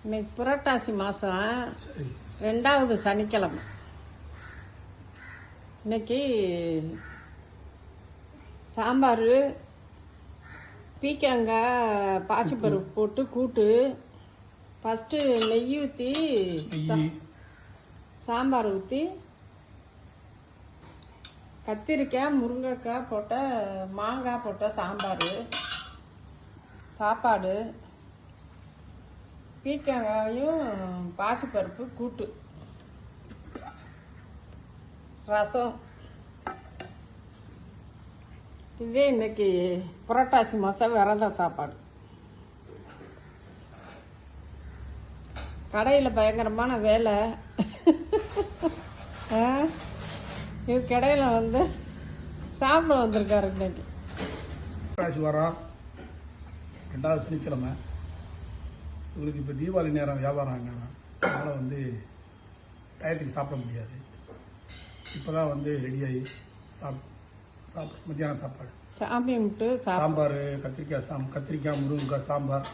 இன்னைக்கு புரட்டாசி மாதம் சரி 2வது சனிக்கிழமை. இன்னைக்கு சாம்பார், பீக்கங்காய், பாசிப்பருப்பு போட்டு கூட்டு. ஃபஸ்ட்டு நெய் ஊற்றி நெய் சாம்பார் ஊற்றி கத்திரிக்காய், முருங்கைக்காய் போட்ட மாங்காய் போட்ட சாம்பார், சாப்பாடு, பீக்கங்காயும் பாசிப்பருப்பு கூட்டு, ரசம். இதே இன்னைக்கு புரட்டாசி மாதம் விரத சாப்பாடு. கடையில் பயங்கரமான வேலை. இதுக்கடையில் வந்து சாப்பிட வந்திருக்காரு இன்னைக்கு. புரட்டாசி வாரம் 2வது சனிக்கிழமை. உங்களுக்கு இப்போ தீபாவளி நேரம் வியாபாரம் என்னன்னா அதனால் வந்து டயத்துக்கு சாப்பிட முடியாது. இப்போ தான் வந்து ரெடியாகி சாப்பிட மத்தியானம் சாப்பாடு சாமி கும்பிட்டு சாம்பார், கத்திரிக்காய் முருங்கைக்காய் சாம்பார்,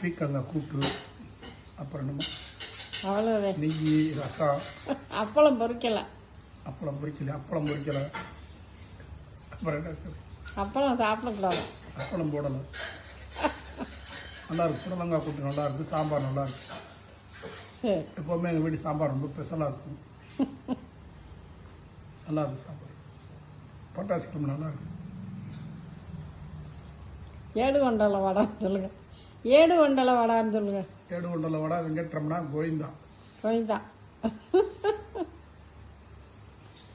பீக்கங்காய் கூட்டு, அப்புறம் என்னமோ அவ்வளோதான். நெய், ரசம், அப்பளம் பொரிக்கலை. அப்பளம் பொரிக்கலை. அப்புறம் என்ன சார், அப்பளம் சாப்பிடக்கூடாது. அப்பளம் போடலை. நல்லா இருக்கு. புடலங்காய் கூட்டு நல்லா இருக்குது. சாம்பார் நல்லா இருக்கு. சரி, எப்போவுமே எங்கள் வீட்டு சாம்பார் ரொம்ப ஸ்பெஷலாக இருக்கும். நல்லா இருக்கும் சாம்பார். பொட்டாசி கிழமை நல்லா இருக்கு. ஏடு கொண்டல வடான்னு சொல்லுங்க. ஏடு கொண்டல வடான்னு சொல்லுங்க. ஏடு கொண்டல வடை வெங்கட்ரமணா கோவிந்தா. கோவிந்தா.